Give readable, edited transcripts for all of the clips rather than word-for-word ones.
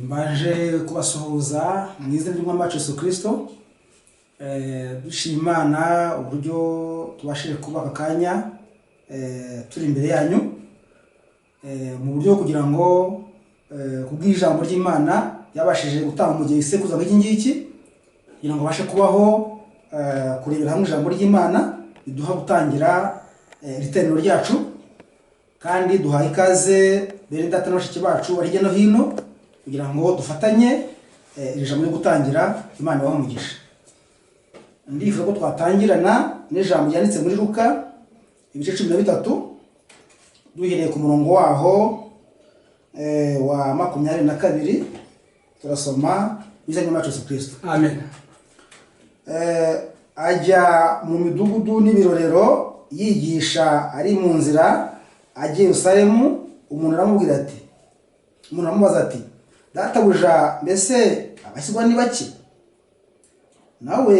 Mbaje kubasuhuza mu izina ry'Umwami wacu Yesu Kristo. Dushima Imana uburyo tubashije kuba aka kanya turi imbere yanyu mu buryo kugira ngo kubw'ijambo ry'Imana yabashije gutanga mu gihe isekuza nk'iki ngiki kugira ngo bashe kubaho kurebera hamwe ijambo ry'Imana riduha gutangira riteraniro ryacu, kandi duhaye ikaze bene data na bashiki bacu bari hirya no hino kugira ngo dufatanye iri jambo ryo gutangira. Imana ibahe umugisha. Ndifuza ko twatangirana n'ijambo ryanditse muri Luka ibice 13 duhereye ku murongo waho wa 22 turasoma izanye n'Umwami Yesu Kristo. Amen. Ajya mu midugudu n'ibirorero yigisha ari mu nzira ajya Yerusalemu. Umuntu aramubwira ati, umuntu aramubaza ati, databuja, mbese abashyirwa ni bake? Nawe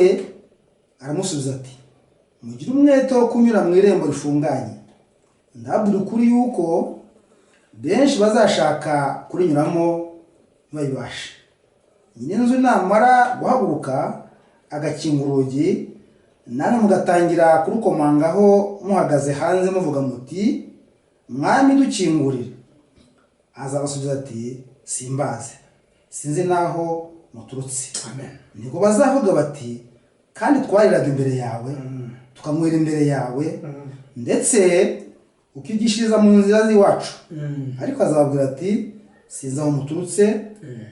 aramusubiza ati, mugire umwete wo kunyura mu irembo rifunganye. Ndababwira ukuri yuko benshi bazashaka kurinyuramo ntibabibashe. Nyir'inzu namara guhaguruka agakinga urugi, namwe mugatangira kurukomangaho muhagaze hanze muvuga muti, mwami dukingurire. Azabasubiza ati, simbaze, sinzi naho muturutse. Amen. Niko bazavuga bati, kandi twariraga imbere yawe, tukamwera imbere yawe, ndetse ukigishiriza mu nzira z'iwacu. Ariko azababwira ati, sinzi aho muturutse,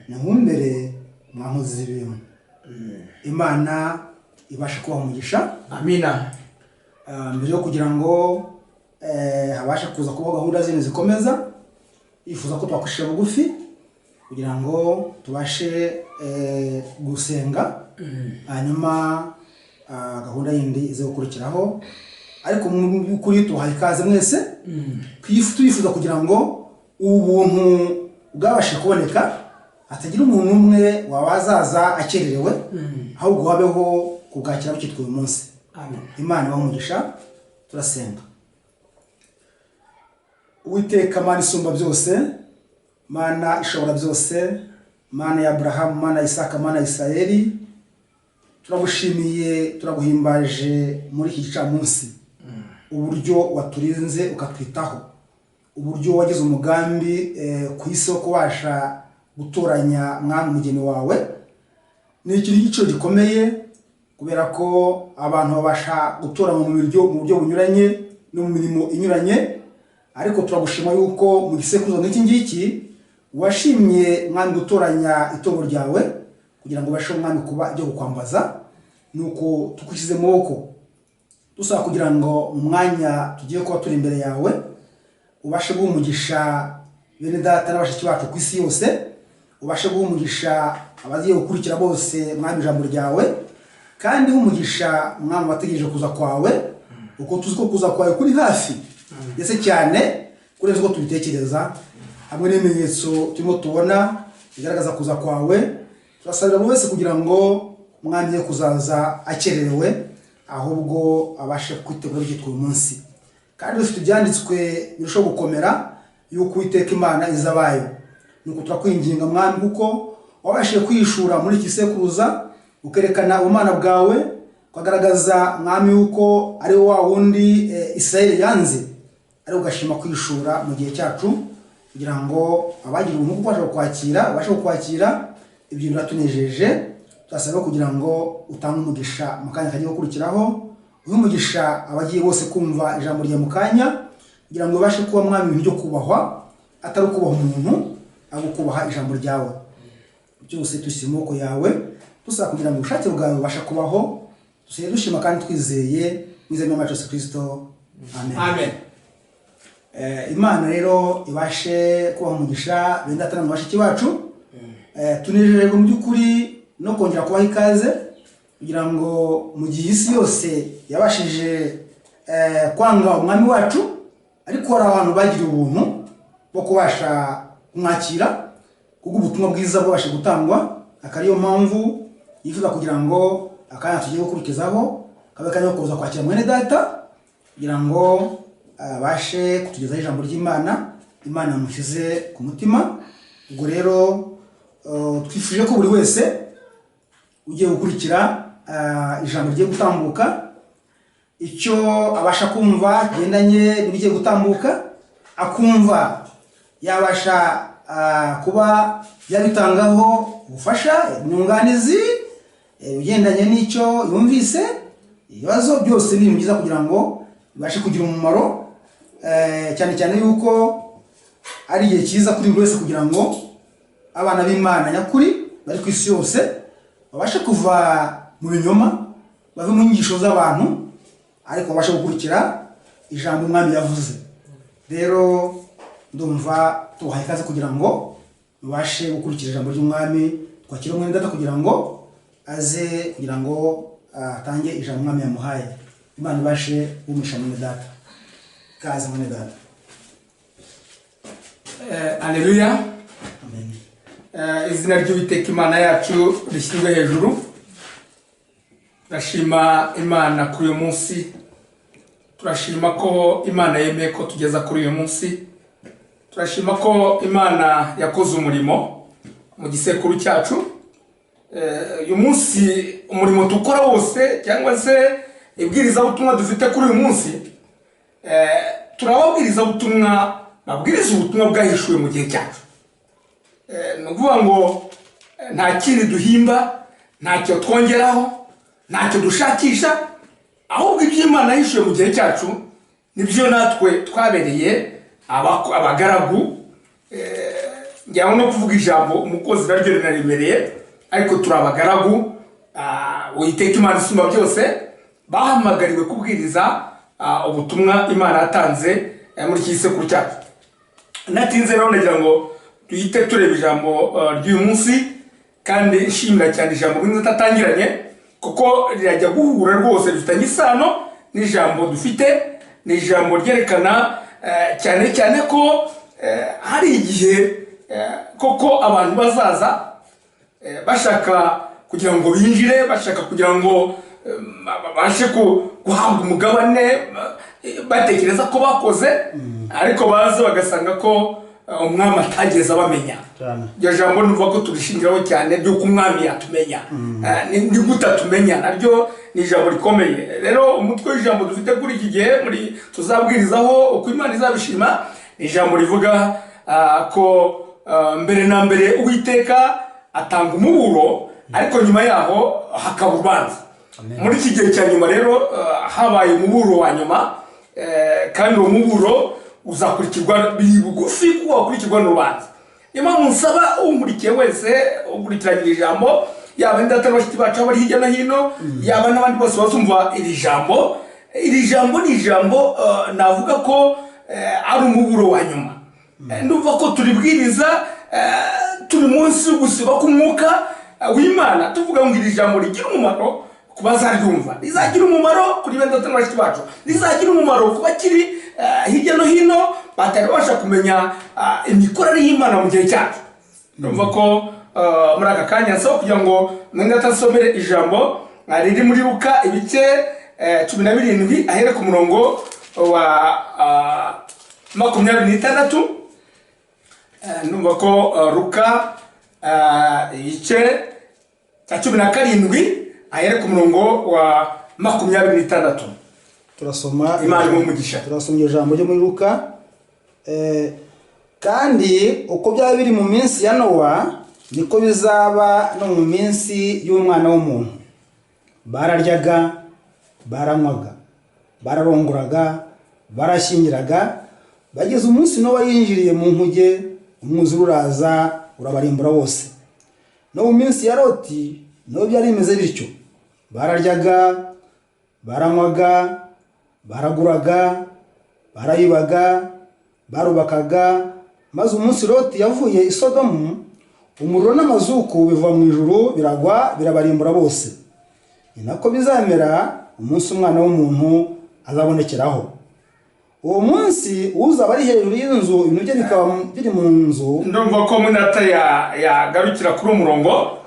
nimumbere mwankozi z'ibintu. Imana ibasha kubaha umugisha. Amina. Mbere yo kugira ngo habasha kuza kubaho gahunda zindi zikomeza, yifuza ko twakwishira bugufi kugira ngo tubashe gusenga, hanyuma gahunda yindi ize gukurikiraho. Ariko mu by'ukuri tuhaye ikaze mwese, twifuza kugira ngo ubuntu bwabashe kuboneka, hatagira umuntu umwe wabazaza akererewe, ahubwo habeho kubwakira bukitwa uyu munsi. Amen. Imana ibahe umugisha. Turasenga. Uwiteka Mana isumba byose, Mana ishobora byose, Mana ya Abrahamu, Mana ya Isaka, Mana ya Isirayeli, turagushimiye, turaguhimbaje muri iki gicamunsi uburyo waturinze ukatwitaho, uburyo wagize umugambi ku isi wo kubasha gutoranya mwami umugeni wawe. Ni ikintu cy'igiciro gikomeye, kubera ko abantu babasha gutoranywa mu buryo bunyuranye no mu mirimo inyuranye. Ariko turagushima yuko mu gisekuzo nk'iki ngiki washimye mwami gutoranya itongo ryawe kugira ngo bashe umwami kuba ibyo gukwambaza. Nuko tukwishyize mu maboko dusaba kugira ngo mu mwanya tugiye kuba turi imbere yawe ubashe guha umugisha bene data n'abashiki bacu ku isi yose, ubashe guha umugisha abagiye gukurikira bose mwami ijambo ryawe, kandi umugisha mwami wategereje kuza kwawe, uko tuzi ko kuza kwawe kuri hafi ndetse cyane kurenza uko tubitekereza, hamwe n'ibimenyetso turimo tubona bigaragaza kuza kwawe. Turasabira buri wese kugira ngo umwami ye kuzaza akererewe, ahubwo abashe kwitegura ibyitwa uyu munsi. Kandi dufite ibyanditswe birushaho gukomera yuko Uwiteka Imana izabayo. Nuko turakwinginga mwami, kuko wabashije kwishura muri iki sekuruza, ukerekana ubumana bwawe, ukagaragaza mwami yuko ari wa wundi Isirayeli yanze, ari ugashima kwishura mu gihe cyacu, kugira ngo abagira ubuntu babashe kukwakira. Ibyo biratunejeje. Turasaba kugira ngo utange umugisha mu kanya kagiye gukurikiraho, uhe umugisha abagiye bose kumva ijambo rya mu kanya, kugira ngo babashe kuba mwami ibintu byo kubahwa, atari ukubaha umuntu, ahubwo kubaha ijambo ryawe. Byose dushyira mu maboko yawe, dusaba kugira ngo ubushake bwawe bubashe kubaho. Dusigaye dushima kandi twizeye mu izina ry'Umwami Yesu Kristo. Amen. Amen. Imana rero ibashe kubaha umugisha bene data na bashiki bacu. Tunejejwe mu by'ukuri no kongera kubaha ikaze, kugira ngo mu gihe isi yose yabashije kwanga umwami wacu, ariko hari abantu bagira ubuntu bwo kubasha kumwakira kubwo ubutumwa bwiza bwabashe gutangwa. Akariyo mpamvu yifuza kugira ngo akanya tugiye gukurikizaho kabe kanya ko kuza kwakira mwene data, kugira ngo abashe kutugezaho ijambo ry'Imana Imana yamushyize ku mutima. Ubwo rero twifuje ko buri wese ugiye gukurikira ijambo rigiye gutambuka icyo abasha kumva gendanye n'ibigiye gutambuka akumva yabasha kuba yabitangaho ubufasha inyunganizi ugendanye n'icyo yumvise ibibazo byose ni byiza kugira ngo bibashe kugira umumaro cyane cyane yuko ari igihe cyiza kuri buri wese kugira ngo abana b'Imana nyakuri bari ku isi yose babashe kuva mu binyoma bave mu nyigisho z'abantu ariko babashe gukurikira ijambo umwami yavuze. Rero ndumva tuhaye ikaze kugira ngo mubashe gukurikira ijambo ry'umwami twakira umwene data kugira ngo aze kugira ngo atange ijambo umwami yamuhaye. Imana ibashe kumisha mwene data. Kaze mwene data. Haleluya. Amen. Izina ry'Uwiteka Imana yacu rishyirwe hejuru. Turashima Imana kuri uyu munsi. Turashima ko Imana yemeye ko tugeza kuri uyu munsi. Turashima ko Imana yakoze umurimo mu gisekuru cyacu. Uyu munsi umurimo dukora wose cyangwa se ibwiriza ubutumwa dufite kuri uyu munsi turababwiriza ubutumwa babwiriza ubutumwa bwahishuwe mu gihe cyacu. Ni ukuvuga ngo nta kindi duhimba, ntacyo twongeraho, ntacyo dushakisha, ahubwo ibyo Imana yahishuwe mu gihe cyacu nibyo natwe twabereye abagaragu. Njyaho no kuvuga ijambo umukozi naryo rinaribereye, ariko turi abagaragu Uwiteka Imana isumba byose bahamagariwe kubwiriza ubutumwa Imana yatanze muri iki gisekuru cyacu. Natinze rero nagira ngo duhite tureba ijambo ry'uyu munsi, kandi nshimira cyane ijambo n'inzata atangiranye kuko rirajya guhura rwose bifitanye isano n'ijambo dufite. Ni ijambo ryerekana cyane cyane ko hari igihe koko abantu bazaza bashaka kugira ngo binjire, bashaka kugira ngo babashe guhabwa umugabane batekereza ko bakoze, ariko baza bagasanga ko umwami atageze abamenya. Iryo jambo nuvuga ko turishingiraho cyane ry'uko umwami yatumenya. Ni gute atumenya? Naryo ni ijambo rikomeye. Rero umutwe w'ijambo dufite kuri iki gihe muri tuzabwirizaho uko Imana izabishima, ni ijambo rivuga ko mbere na mbere Uwiteka atanga umuburo, ariko nyuma yaho hakaba urubanza. Muri iki gihe cya nyuma rero habaye umuburo wa nyuma, kandi uwo muburo uzakurikirwa biri bugufi kuko wakurikirwa n'urubanza. Niyo mpamvu nsaba umurikiye wese ukurikiranye iri jambo, yaba indata n'abashyitsi bacu bari hirya no hino, yaba n'abandi bose bazumva iri jambo. Iri jambo ni ijambo navuga ko ari umuburo wa nyuma. Ndumva ko turibwiriza turi munsi y'ugusiba k'umwuka w'Imana, tuvuga ngo iri jambo rigira umumaro ku bazaryumva, rizagira umumaro kuri bene data n'abashyitsi bacu, rizagira umumaro ku bakiri hirya no hino batabasha kumenya imikorere y'Imana mu gihe cyacu. Ndumva ko muri aka kanya nsaba kugira ngo mwene data nsomere ijambo riri muri Luka ibice 17 ahere ku murongo wa 26. Ndumva ko Luka ibice 17 ahere ku murongo wa 26. Turasoma Imana umugisha. Turasoma ijambo ryo muri Luka. Kandi uko byaba biri mu minsi ya Nowa niko bizaba no mu minsi y'Umwana w'umuntu. Bararyaga, baranywaga, bararonguraga, barashyingiraga, bageze umunsi Nowa yinjiriye mu nkuge, umwuzure uraza urabarimbura bose. No mu minsi ya Loti no byari bimeze bityo. Bararyaga, baranywaga, baraguraga, barayibaga, barubakaga, maze umunsi Loti yavuye i Sodomu, umuriro n'amazuku biva mu ijuru biragwa birabarimbura bose. Ni nako bizamera umunsi Umwana w'umuntu azabonekeraho. Uwo munsi uzaba ari hejuru y'inzu, ibintu bye bikaba biri mu nzu. Ndumva ko munata yagarukira kuri umurongo.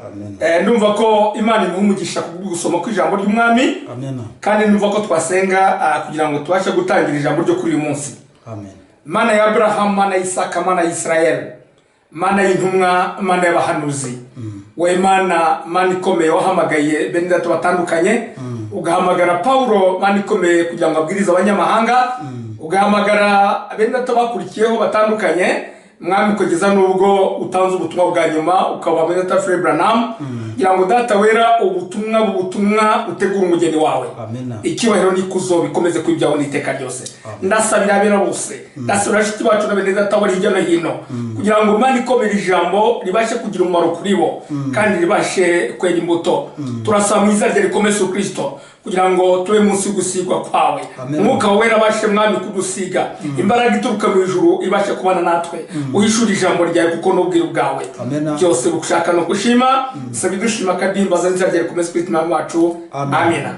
Ndumva ko Imana imuhumugisha gusoma ku ijambo ry'umwami. Amen. Kandi ndumva ko twasenga kugira ngo tubashe gutangira ijambo ryo kuri uyu munsi. Amen. Mana ya Abraham, Mana ya Isaka, Mana ya Israel, mana y'intumwa, mana y'abahanuzi, we mana ikomeye wahamagaye bene data batandukanye, ugahamagara Paulo mana ikomeye kugira ngo abwirize abanyamahanga, ugahamagara bene data bakurikiyeho batandukanye, mwami kugeza nubwo utanze ubutumwa bwa nyuma ukaba bene data Frere Branham, kugira ngo data wera ubutumwa utegura umugeni wawe. Icyubahiro n'ikuzo bikomeze kwibyaho n'iteka ryose. Ndasabira abera bose, ndasabira shiti bacu na bene data bari hirya no hino, kugira ngo mana ikomeye ijambo ribashe kugira umumaro kuri bo kandi ribashe kwera imbuto. Turasaba mu izina rya Yesu Kristo kugira ngo tube munsi gusigwa kwawe, umwuka wera bashe mwami kudusiga, imbaraga ituruka mu ijuru ibashe kubana natwe, uhishura ijambo ryawe kuko n'ubwiru bwawe byose bukushaka no gushima. Sabi dushima kadimba za nzira rya Yesu Kristo wacu. Amina.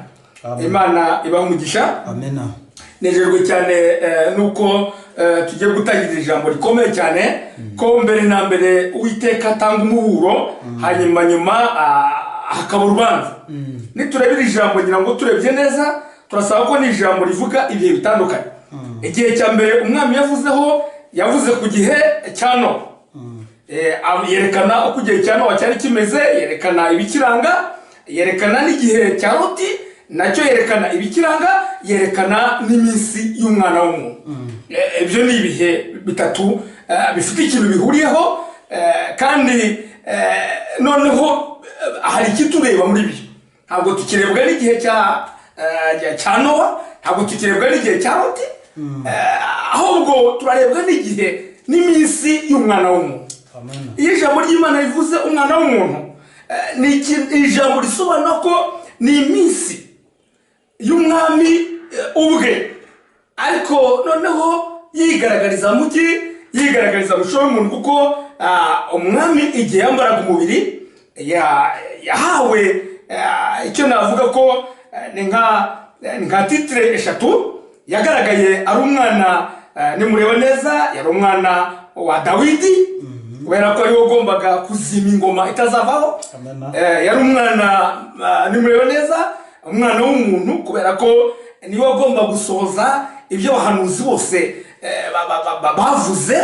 Imana ibaho umugisha. Amina. Nejerwe cyane nuko tugiye gutangira ijambo rikomeye cyane ko mbere na mbere Uwiteka atanga umuburo, hanyuma nyuma hakaba urubanza. Niturabira ijambo ngira ngo turebye neza, turasaba ko ni ijambo rivuga ibihe bitandukanye. Igihe cya mbere umwami yavuze ku gihe cya Nowa, yerekana uko igihe cya Nowa cyari kimeze, yerekana ibikiranga, yerekana n'igihe cya Loti nacyo yerekana ibikiranga, yerekana n'iminsi y'umwana w'umuntu. Ibyo ni ibihe bitatu bifite ikintu bihuriyeho, kandi noneho hari ikitureba muri byo. Ntabwo tukirebwa n'igihe cya Nowa, ntabwo tukirebwa n'igihe cya Loti, ahubwo turarebwa n'igihe n'iminsi y'umwana w'umuntu. Iyo ijambo ry'Imana rivuze umwana w'umuntu, ni ijambo risobanura ko ni iminsi y'umwami ubwe, ariko noneho yigaragariza mu shusho y'umuntu, kuko umwami igihe yambaraga umubiri yahawe icyo navuga ko ni nka titire eshatu. Yagaragaye ari umwana, nimureba neza, yari umwana wa Dawidi kubera ko ariwe ugombaga kuzima ingoma itazavaho. Yari umwana, nimureba neza, umwana w'umuntu kubera ko niwe agomba gusohoza ibyo abahanuzi bose bavuze,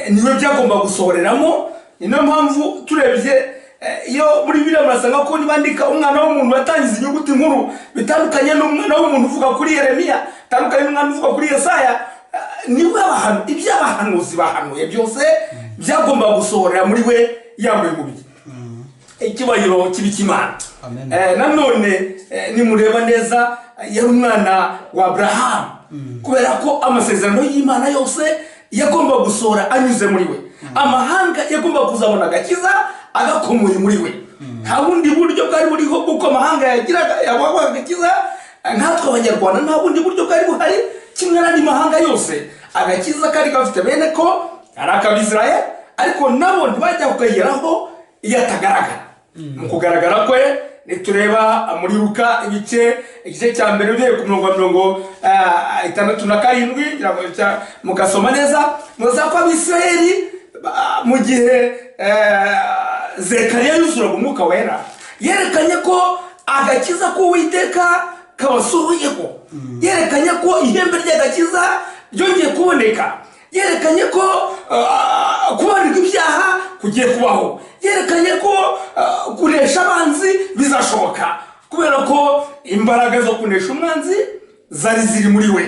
niwe byagomba gusohoreramo. Ni nayo mpamvu turebye iyo muri Bibiliya murasanga ko nibandika umwana w'umuntu batangiza inyuguti nkuru bitandukanye n'umwana w'umuntu uvuga kuri Yeremiya, bitandukanye n'umwana uvuga kuri Yesaya. Niwe iby'abahanuzi bahanuye byose byagomba gusohorera muri we yambaye umubiri. Icyubahiro cy'Imana. Nanone nimureba neza, yari umwana wa Abrahamu kubera ko amasezerano y'Imana yose yagomba gusohora anyuze muri we. Amahanga yagomba kuzabona agakiza agakomoye muri we. Nta bundi buryo bwari buriho uko amahanga yabagwaga agakiza. Nkatwe abanyarwanda nta bundi buryo bwari buhari, kimwe n'andi mahanga yose agakiza kari gafite bene ko ari ak'Abisirayeli, ariko nabo ntibajya kukageraho iyo atagaragara. Mu kugaragara kwe nitureba muri Luka igice cya mbere ugiye ku 67 mugasoma neza, muza ko Abisirayeli mu gihe Zekariya yuzuraga umwuka wera yerekanye ko agakiza k'Uwiteka kabasuhuyeho, yerekanye ko ihembe ry'agakiza ryongeye kuboneka, yerekanye ko kubarirwa ibyaha kugiye kubaho, yerekanye ko kunesha abanzi bizashoboka kubera ko imbaraga zo kunesha umwanzi zari ziri muri we.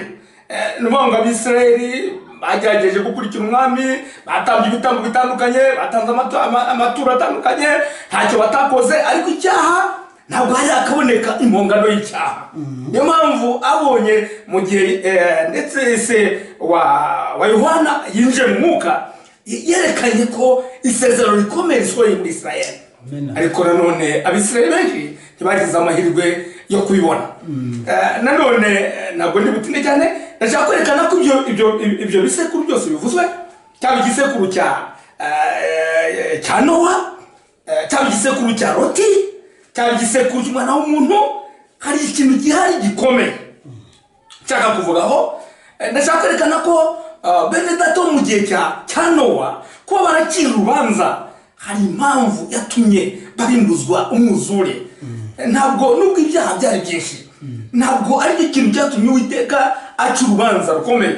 N'ubwo Abisirayeli bagerageje gukurikira umwami, batambye ibitambo bitandukanye, batanze amaturo atandukanye, ntacyo batakoze, ariko icyaha ntabwo hari akaboneka impongano y'icyaha. Niyo mpamvu abonye mu gihe ndetse se wa Yohana yinjiye mu mwuka, yerekanye ko isezerano rikomeye risohoye muri Isirayeli. Ariko nanone Abisirayeli benshi ntibagize amahirwe yo kubibona. Nanone ntabwo ndi butinde cyane, ndashaka kwerekana ko ibyo bisekuru byose bivuzwe, cyaba igisekuru cya Nowa, cyaba igisekuru cya Loti, cyaba igisekuru cy'umwana w'umuntu, hari ikintu gihari gikomeye nshaka kuvugaho. Ndashaka kwerekana ko bene data mu gihe cya Nowa kuba barakira urubanza hari impamvu yatumye barinduzwa umwuzure. Ntabwo nubwo ibyaha byari byinshi, ntabwo ari ikintu cyatumye Uwiteka aca urubanza rukomeye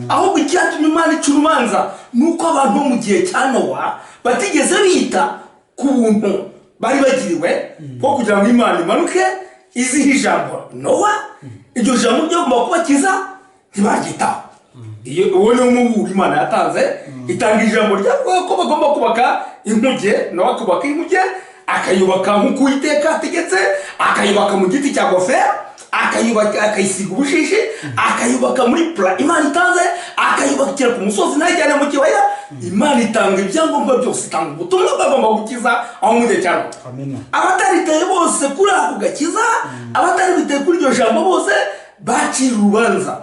ahubwo icyatumye Imana ica urubanza ni uko abantu bo mu gihe cya Nowa batigeze bita ku buntu bari bagiriwe bwo kugira ngo Imana imanuke izihe ijambo Nowa iryo jambo ryagomba kubakiza ntibaryitaho. Uwo ni umuburo Imana yatanze itanga ijambo ryavuga ko bagomba kubaka inkuge. Nowa akubaka inkuge akayubaka nk'uko Uwiteka ategetse, akayubaka mu giti cya gofero, akayubaka akayisiga ubushishi, akayubaka muri plan Imana itanze, akayubakira ku musozi ntajyane mu kibaya. Imana itanga ibyangombwa byose, itanga ubutumwa bagomba gukiza aho mu gihe cyabo. Abatariteye bose kuri ako gakiza, abatari biteye kuri iryo jambo bose bacira urubanza.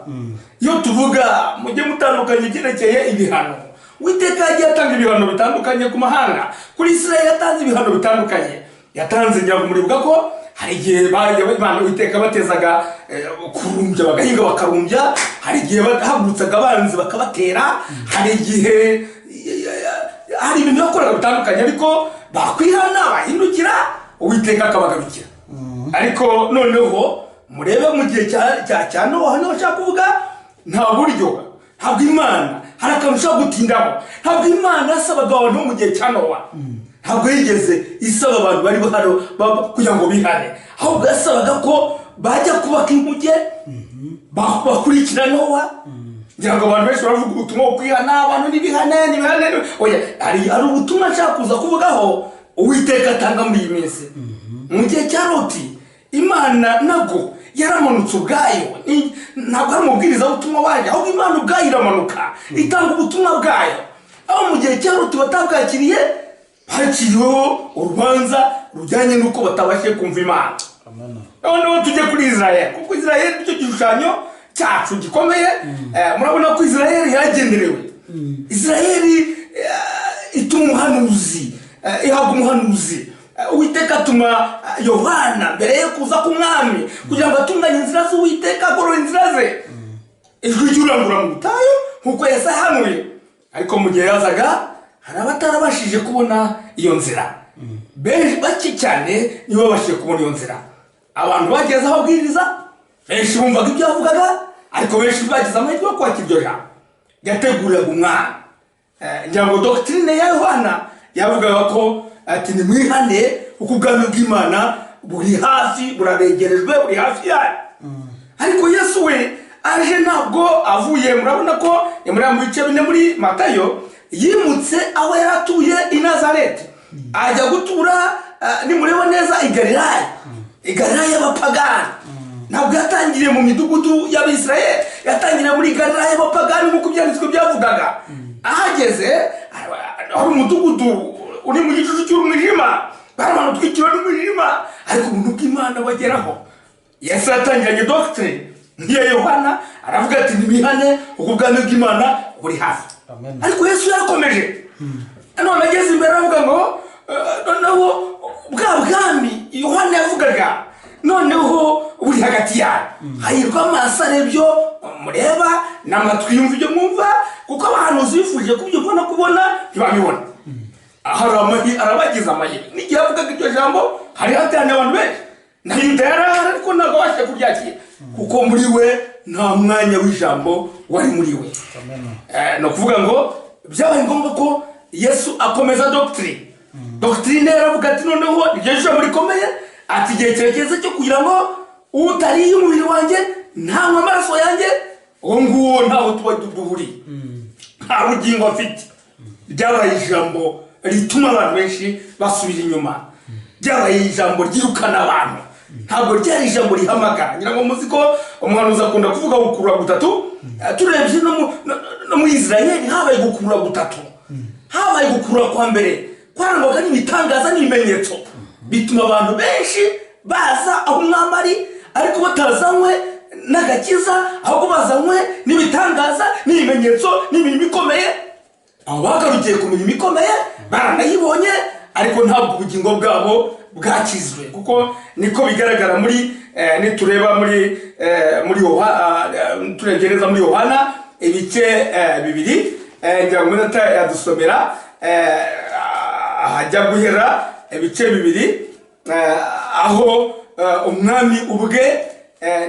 Iyo tuvuga mujye mutandukanye byerekeye ibihano, Uwiteka yagiye atanga ibihano bitandukanye ku mahanga. Kuri Israeli yatanze ibihano bitandukanye, yatanze ngira ngo muribuka ko hari igihe Imana Uwiteka batezaga kurumbya bagahinga bakarumbya, hari igihe bahagurutsaga abanzi bakabatera, hari igihe hari ibintu bakoraga bitandukanye, ariko bakwihana bahindukira Uwiteka akabagarukira. Ariko noneho murebe mu gihe cya Nowa hano bashaka kuvuga nta buryo, ntabwo Imana hari akantu ushaka gutindaho. Ntabwo Imana yasabaga abantu mu gihe cya Nowa, ntabwo yigeze isaba abantu bari hano kugira ngo bihane, ahubwo yasabaga ko bajya kubaka inkuge bakurikira Nowa. Ngira ngo abantu benshi baravuga ubutumwa bwo kwihana, abantu n'ibihane. Oya, hari ubutumwa nshaka kuza kuvugaho Uwiteka atanga muri iyi minsi. Mu gihe cya Loti Imana nabwo yaramanutse ubwayo, ntabwo ari umubwiriza w'ubutumwa waje, ahubwo Imana ubwayo iramanuka itanga ubutumwa bwayo. Aho mu gihe cya Loti batabwakiriye, bakiriweho urubanza rujyanye n'uko batabashije kumva Imana. Noneho tujye kuri Israeli, kuko Israeli nicyo gishushanyo cyacu gikomeye. Murabona ko Israeli yagenderewe. Israeli ituma umuhanuzi, ihabwa umuhanuzi. Uwiteka atuma Yohana mbere yo kuza ku mwami kugira ngo atunganye inzira z'Uwiteka, agorora inzira ze. Ijwi ry'urangurura mu butayu nk'uko Yesaya yahanuye. Ariko mu gihe yazaga hari abatarabashije kubona iyo nzira, benshi bake cyane nibo babashije kubona iyo nzira. Abantu bageze aho abwiriza, benshi bumvaga ibyo yavugaga, ariko benshi bagize amahirwe yo kwakira iryo jambo yateguriraga umwana. Ngira ngo doctrine ya Yohana yavugaga ko ati nimwihane kuko ubwami bw'Imana buri hafi, buraregerejwe, buri hafi yayo. Ariko Yesu we aje ntabwo avuye, murabona ko muri mu bice bine muri Matayo, yimutse aho yaratuye i Nazareti ajya gutura nimureba neza i Galilaya. I Galilaya y'abapagani. Ntabwo yatangiriye mu midugudu y'Abisirayeli, yatangiriye muri Galilaya y'abapagani nk'uko ibyanditswe byavugaga. Ahageze hari umudugudu uri mu gicucu cy'umwijima, baramanutwikiwe n'umwijima, ariko ubuntu bw'Imana bageraho. Yesu yatangiranye doctrine nk'iya Yohana, aravuga ati nimihane kuko ubwami bw'Imana buri hafi. Ariko Yesu yarakomeje, none ageze imbere aravuga ngo noneho bwa bwami Yohana yavugaga noneho buri hagati yayo. Hahirwa amaso arebyo mureba n'amatwi yumva ibyo mwumva, kuko abahanuzi bifuje kubyo no kubona ntibabibona. Arabagize amahirwe. N'igihe avugaga iryo jambo hari hateraniye abantu benshi, na Yuda yarahari ariko ntabwo abashije kuryakira, kuko muri we nta mwanya w'ijambo wari muri we. Ni ukuvuga ngo byabaye ngombwa ko Yesu akomeza doctrine yaravuga ati noneho iryo jambo rikomeye, ati igihe kirekeze cyo kugira ngo utariye umubiri wanjye ntanywe amaraso yanjye, uwo nguwo ntaho tuba duhuriye, nta bugingo afite. Byabaye ijambo rituma abantu benshi basubira inyuma, byabaye ijambo ryirukana abantu, ntabwo ryari ijambo rihamagara. Ngira ngo muzi ko umuhanuzi akunda kuvuga gukurura gutatu. Turebye no mu Israeli habaye gukurura gutatu. Habaye gukurura kwa mbere kwarangwaga n'ibitangaza n'ibimenyetso bituma abantu benshi baza aho umwami ari, ariko batazanywe n'agakiza, ahubwo bazanywe n'ibitangaza n'ibimenyetso n'imirimo ikomeye. Abo bagarukiye ku mirimo ikomeye baranayibonye, ariko ntabwo ubugingo bwabo bwakizwe, kuko niko bigaragara muri nitureba muri turegereza muri Yohana ibice bibiri. Ngira ngo minota yadusomera hajya guhera ibice bibiri, aho umwami ubwe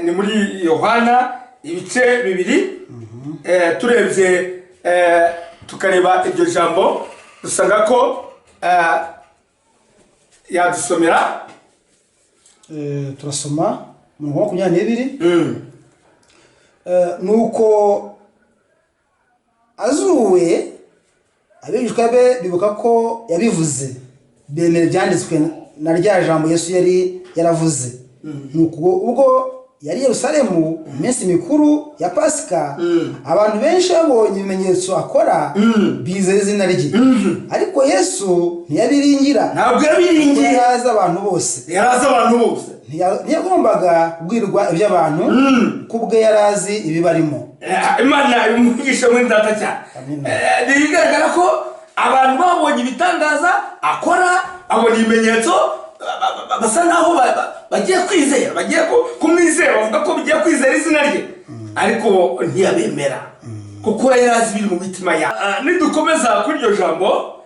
ni muri Yohana ibice bibiri. Turebye tukareba iryo jambo dusanga ko yadusomera. Turasoma mu 22. Nuko azuwe abigishwa be bibuka ko yabivuze, bemera byanditswe na rya jambo Yesu yari yaravuze. Nuko ubwo yari Yerusalemu mu minsi mikuru ya Pasika, abantu benshi babonye ibimenyetso akora, bizera izina rye. Ariko Yesu ntiyabiringira, ntabwo yabiringiye, yarazi abantu bose. Ntiyagombaga kubwirwa iby'abantu, kubwe yarazi ibibarimo. Imana imugisha muri data cyane. Bigaragara ko abantu babonye ibitangaza akora, abonye ibimenyetso, basa naho bagiye kwizera, bagiye kumwizera, bavuga ko bigiye kwizera izina rye, ariko ntiyabemera kuko yarazi biri mu mitima yabo. Nidukomeza kuri iryo jambo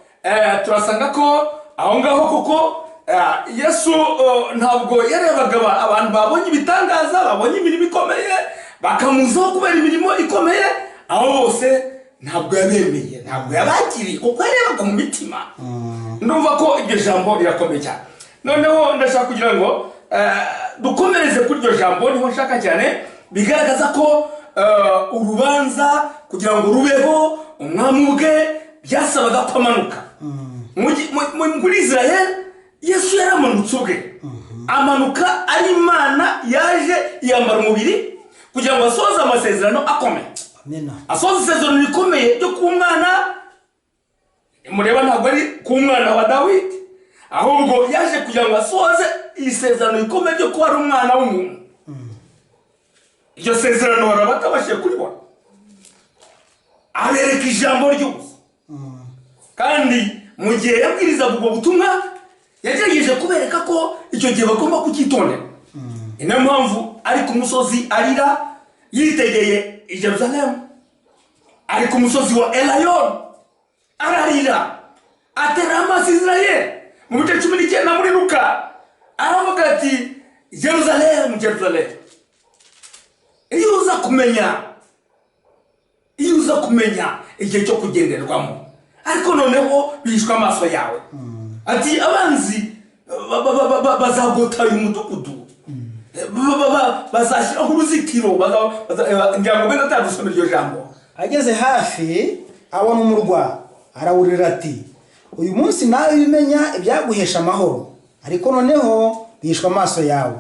turasanga ko aho ngaho kuko Yesu ntabwo yarebaga abantu babonye ibitangaza, babonye imirimo ikomeye bakamuzaho kubera imirimo ikomeye, aho bose ntabwo yabemeye, ntabwo yabakiriye kuko yarebaga mu mitima. Ndumva ko iryo jambo rirakomeye cyane. Noneho ndashaka kugira ngo dukomereze kuri iryo jambo, niho nshaka cyane. Bigaragaza ko urubanza kugira ngo rubeho, umwami ubwe byasabaga ko amanuka muri Israel. Yesu yaramanutse ubwe, amanuka ari Imana, yaje yambara umubiri kugira ngo asoze amasezerano akomeye, asoze isezerano rikomeye ryo ku mwana. Mureba ntabwo ari ku mwana wa Dawidi, ahubwo yaje kugira ngo asoze isezerano rikomeye ryo kuba ari umwana w'umuntu. Iryo sezerano barabatabashije kuribona, abereka ijambo ryose, kandi mu gihe yabwirizaga ubwo butumwa yagerageje kubereka ko icyo gihe bagomba kucyitondera. Niyo mpamvu ari ku musozi arira, yitegeye i Yerusalemu, ari ku musozi wa Elayon ararira, atera amaso Israel. Mu bice 19 muri Luka aravuga ati, Yerusalemu, Yerusalemu, iyo uza kumenya igihe cyo kugenderwamo, ariko noneho bishwa amaso yawe. Ati abanzi bazagota uyu mudugudu, bazashyiraho uruzitiro, ngira ngo benda atadusomera iryo jambo. Ageze hafi abona umurwa, arawurira ati, uyu munsi nawe bimenya ibyaguhesha amahoro, ariko noneho bishwa amaso yawe.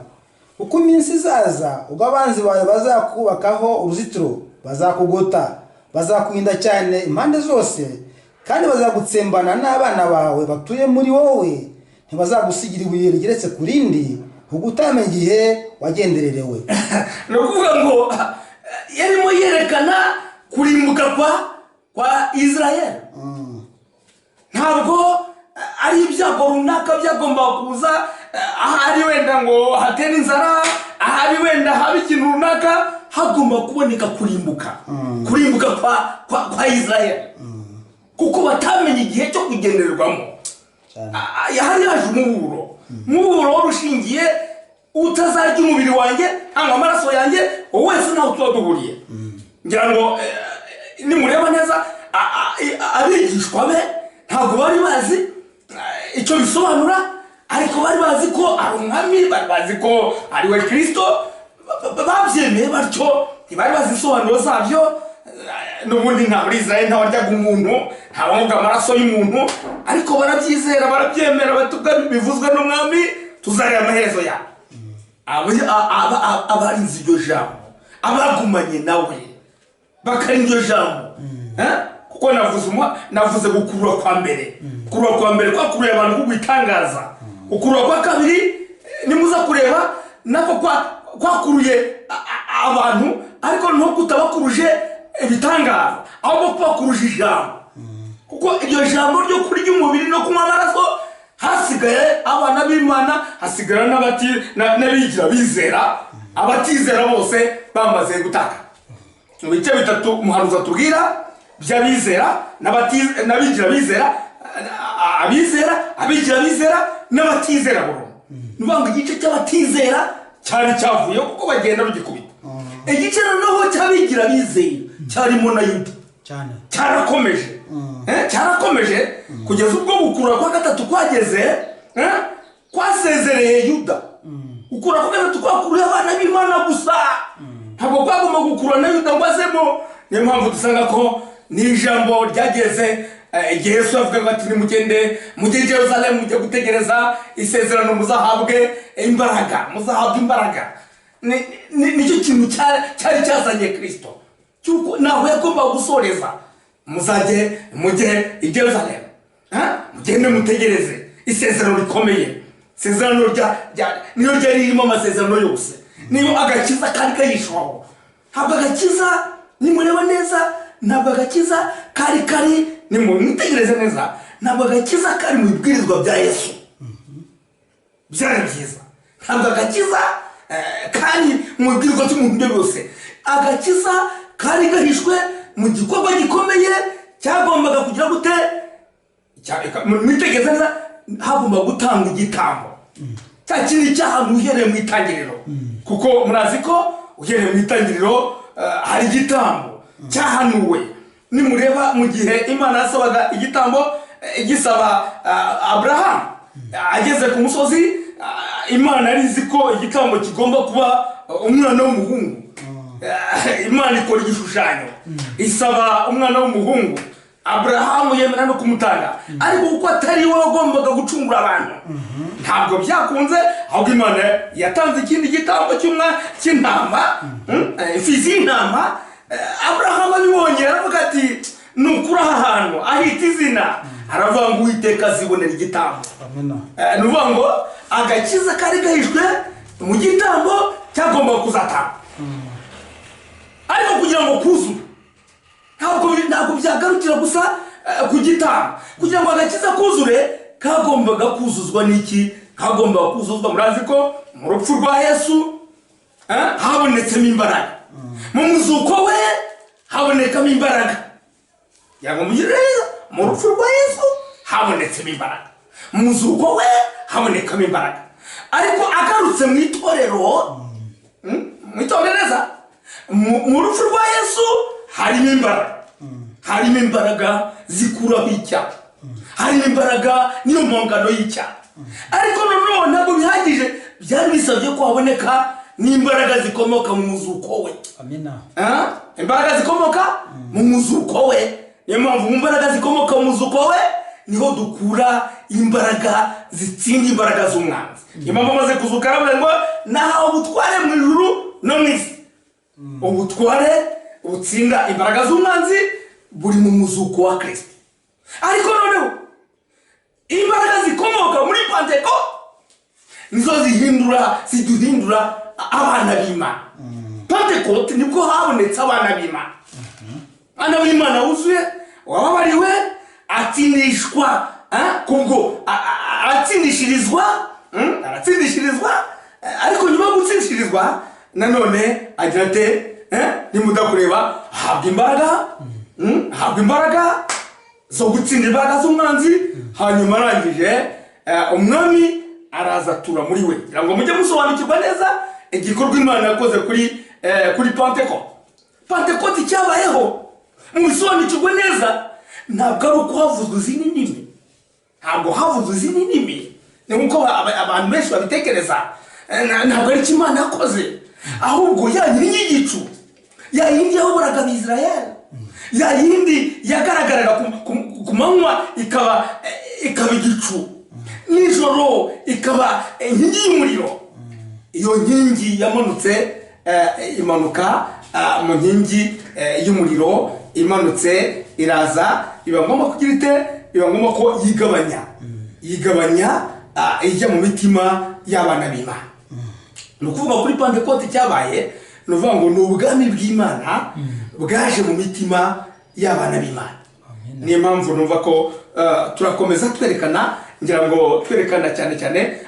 Uko iminsi izaza ubwo abanzi bawe bazakubakaho uruzitiro, bazakugota, bazakurinda cyane impande zose, kandi bazagutsembana n'abana bawe batuye muri wowe, ntibazagusigira ibuye rigeretse ku rindi, ugutamenya igihe wagendererewe. Ni ukuvuga ngo yarimo yerekana kurimbuka kwa Israel. Ntabwo ari ibyago runaka byagomba kuza, ahari wenda ngo hatera inzara, ahari wenda haba ikintu runaka, hagomba kuboneka kurimbuka kwa Israel, kuko batamenye igihe cyo kugendererwamo. Hari haje umuburo warushingiye, utazarya umubiri wanjye cyangwa amaraso yanjye, wowe wese ntaho tuba duhuriye. Ngira ngo nimureba neza abigishwa be ntabwo bari bazi icyo bisobanura, ariko bari bazi ko ari umwami, bari bazi ko ari we Kristo, babyemeye batyo, ntibari bazi isobanuro zabyo. N'ubundi nta muri Israel ntawaryaga umuntu, ntabanywaga amaraso y'umuntu, ariko barabyizera, barabyemera, batubwa bivuzwe n'umwami, tuzareba amaherezo yawe. Abarinze iryo jambo, abagumanye nawe bakarinda iryo jambo, kuko navuze gukurura kwa mbere. Gukurura kwa mbere kwakuruye abantu kugwitangaza, gukurura kwa kabiri nimuza kureba nako kwakuruye abantu, ariko no kutabakuruje ibitangaza, ahubwo kwakuruje ijambo. Kuko iryo jambo ryo kurya umubiri no kunywa amaraso, hasigaye abana b'Imana, hasigara n'abigira bizera, abatizera bose bamaze gutaka. Mu bice bitatu umuhanuzi atubwira by'abizera n'abigira bizera, abigira bizera n'abatizera burundu. Nubanga igice cy'abatizera cyari cyavuye kuko bagenda rugikubita. igice noneho cy'abigira bizeye cyarimo na Yuda cyane cyarakomeje cyarakomeje kugeza ubwo gukura kwa gatatu kwageze kwasezereye Yuda gukura kwa gatatu kwakuriye abana b'Imana gusa ntabwo kwagomba gukura na Yuda ngo azemo. Niyo mpamvu dusanga ko ni ijambo ryageze igihe Yesu avuga ngo ati nimugende mujye Jerusalemu mujye gutegereza isezerano muzahabwe imbaraga muzahabwe imbaraga. Nicyo kintu cyari cyazanye Kristo cyuko nawe yagomba gusoreza mujye i Jerusalemu mugende mutegereze isezerano rikomeye. Isezerano niyo ryari ririmo amasezerano yose, niyo agakiza kari kayishwaho. Ntabwo agakiza nimureba neza, ntabwo agakiza kari nimwitegereze neza, ntabwo agakiza kari mu bibwirizwa bya Yesu byari byiza. Ntabwo agakiza kari mu bibwirizwa by'umuntu byose. Agakiza kari gahishwe mu gikorwa gikomeye cyagombaga kugira gute mwitegereze neza, hagomba gutanga igitambo cya kindi cyahantu uhereye mu itangiriro, kuko murazi ko uhereye mu itangiriro hari igitambo cyahanuwe. Nimureba mu gihe Imana yasabaga igitambo gisaba Abraham ageze ku musozi, Imana yari izi ko igitambo kigomba kuba umwana w'umuhungu. Imana ikora igishushanyo isaba umwana w'umuhungu, Abrahamu yemera no kumutanga, ariko kuko atari we wagombaga gucungura abantu ntabwo byakunze, ahubwo Imana yatanze ikindi gitambo cy'intama, imfizi y'intama. Abrahamu abibonye aravuga ati nukura aha hantu ahita izina, aravuga ngo Uwiteka azibonera igitambo. Ni ukuvuga ngo agakiza kari gahishwe mu gitambo cyagombaga kuzatanga, ariko kugira ngo kuzure ntabwo byagarukira gusa ku gitambo. Kugira ngo agakiza kuzure kagombaga kuzuzwa n'iki? Kagombaga kuzuzwa, murazi ko mu rupfu rwa Yesu habonetsemo imbaraga, mu muzuko we habonekamo imbaraga. Mu rupfu rwa Yesu habonetsemo imbaraga, mu muzuko we habonekamo imbaraga. Ariko agarutse mu itorero, neza mu rupfu rwa Yesu harimo imbaraga zikuraho icyaha, harimo imbaraga niyo mpongano y'icyaha. Ariko noneho ntabwo bihagije, byari bisabye ko haboneka n'imbaraga zikomoka mu muzuko we. Imbaraga zikomoka mu muzuko we. Niyo mpamvu mu mbaraga zikomoka mu muzuko we niho dukura imbaraga zitsinda imbaraga z'umwanzi. Niyo mpamvu amaze kuzuka aravuga ngo nahawe ubutware mu ijuru no mu isi. Ubutware butsinda imbaraga z'umwanzi buri mu muzuko wa Kristo. Ariko noneho imbaraga zikomoka muri Pentekote nizo ziduhindura abana b'Imana. Pentekote nibwo habonetse abana b'Imana. Abana b'Imana wuzuye wababariwe atsindishwa kubwo aratsindishirizwa, ariko nyuma yo gutsindishirizwa nanone agira ate nimudakureba habwa imbaraga zo gutsinda imbaraga z'umwanzi. Hanyuma arangije umwami araza atura muri we. Kugira ngo mujye musobanukirwa neza igikorwa Imana yakoze kuri Pentekote. Pentekote cyabayeho mubisobanukirwe neza, ntabwo ari uko havuzwe izindi ndimi, ntabwo havuzwe izindi ndimi ni nkuko abantu benshi babitekereza. Ntabwo ari icyo Imana yakoze, ahubwo ya nyir'igicu, ya yindi yayoboraga Abisirayeli, ya yindi yagaragaraga ku manywa ikaba igicu, nijoro ikaba inkingi y'umuriro. Iyo nkingi yamanutse imanuka mu nkingi y'umuriro, imanutse iraza, iba ngombwa kugira ite, iba ngombwa ko yigabanya ijya mu mitima y'abana b'Imana. Ni ukuvuga kuri Pentekote cyabaye, ni ukuvuga ngo ni ubwami bw'Imana bwaje mu mitima y'abana b'Imana. Niyo mpamvu numva ko turakomeza twerekana cyane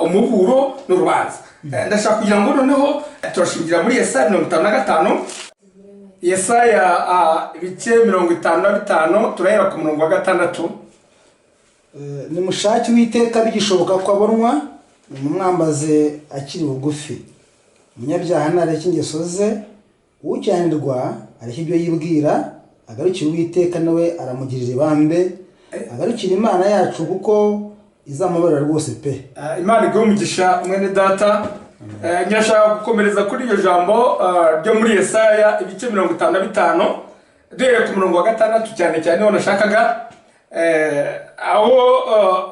umuburo n'urubanza. Ndashaka kugira ngo noneho turashingira muri Yesaya 55, Yesaya ibice 55 turahera ku murongo wa 6. Nimushake Uwiteka bigishoboka ko abonwa, nimumwambaze akiri bugufi. Umunyabyaha nareke ingeso ze, ucyanirwa ariko ibyo yibwira agarukira Uwiteka nawe aramugirira ibambe agarukira Imana yacu kuko izamubarira rwose pe. Imana iguhe umugisha mwene data. Nyashaka gukomereza kuri iyo jambo ryo muri Yesaya ibice 55 duhere ku murongo wa 6 cyane cyane ho nashakaga aho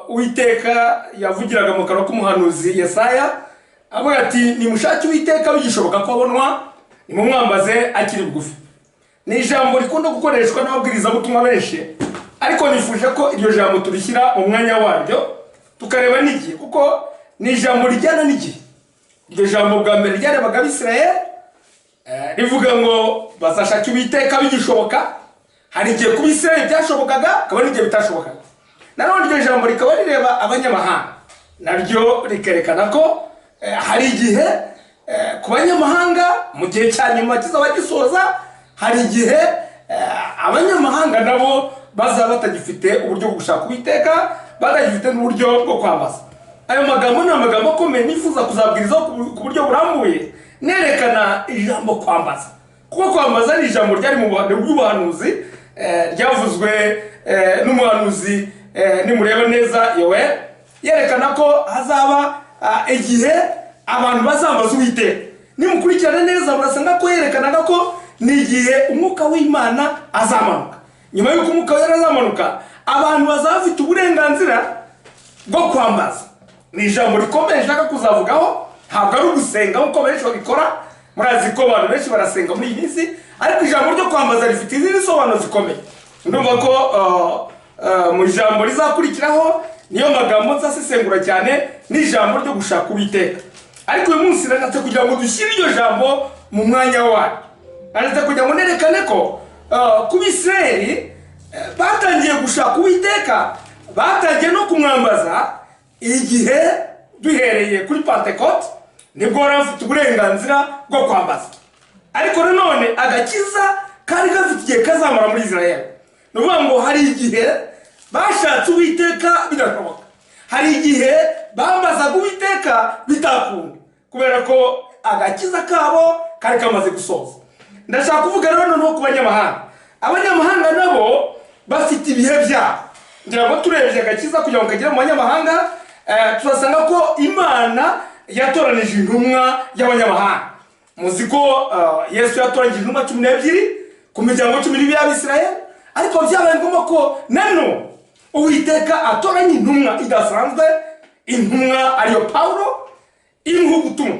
Uwiteka yavugiraga mu kanwa k'umuhanuzi Yesaya avuga ati nimushake Uwiteka bigishoboka ko abonwa nimumwambaze akiri bugufi. Ni ijambo rikunda gukoreshwa n'ababwiriza butumwa benshi, ariko nifuje ko iryo jambo turishyira mu mwanya waryo tukareba n'igihe, kuko ni ijambo rijyana n'igihe. Iryo jambo bwa mbere ryarebaga Abisirayeli rivuga ngo bazashaka Uwiteka bigishoboka. Hari igihe ku Bisirayeli byashobokaga, hakaba n'igihe bitashobokaga. Nanone iryo jambo rikaba rireba abanyamahanga, naryo rikerekana ko hari igihe ku banyamahanga mu gihe cya nyuma kizaba gisoza, hari igihe abanyamahanga nabo bazaba batagifite uburyo bwo gushaka Uwiteka, batagifite n'uburyo bwo kwambaza. Ayo magambo ni amagambo akomeye nifuza kuzabwiriza ku buryo burambuye, nerekana ijambo kwambaza, kuko kwambaza ni ijambo ryari mu buhanuzi ryavuzwe n'umuhanuzi nimureba neza Yoeli, yerekana ko hazaba igihe abantu bazambaza Uwiteka. Nimukurikirana neza murasanga ko yerekanaga ko ni igihe umwuka w'Imana azamanuka. Nyuma y'uko umwuka wera azamanuka, abantu bazafite uburenganzira bwo kwambaza. Ni ijambo rikomeye nshaka kuzavugaho, ntabwo ari ugusenga nk'uko benshi babikora. Murazi ko abantu benshi barasenga muri iyi minsi, ariko ijambo ryo kwambaza rifite izindi sobanuro zikomeye. Ndumva ko mu ijambo rizakurikiraho niyo magambo nzasesengura cyane, ni ijambo ryo gushaka Uwiteka. Ariko uyu munsi nashatse kugira ngo dushyire iryo jambo mu mwanya waryo. Nashatse kugira ngo nerekane ko ku Bisirayeli batangiye gushaka Uwiteka, batangiye no kumwambaza igihe duhereye kuri Pentecote, nibwo bari bafite uburenganzira bwo kwambaza. Ariko nanone agakiza kari gafite igihe kazamara muri Israel. Ni ukuvuga ngo hari igihe bashatse Uwiteka bidashoboka, hari igihe bambazaga Uwiteka bitakunda, kubera ko agakiza kabo kari kamaze gusoza. Ndashaka kuvuga rero noneho ku banyamahanga. Abanyamahanga nabo bafite ibihe byabo. Ngira ngo turebye agakiza kugira ngo kagere mu banyamahanga, turasanga ko Imana yatoranije intumwa y'abanyamahanga. Muzi ko Yesu yatoranije intumwa 12 ku miryango 12 y'Abisirayeli, ariko byabaye ngombwa ko nano Uwiteka atoranya intumwa idasanzwe, intumwa ariyo Pawulo, imuha ubutumwa.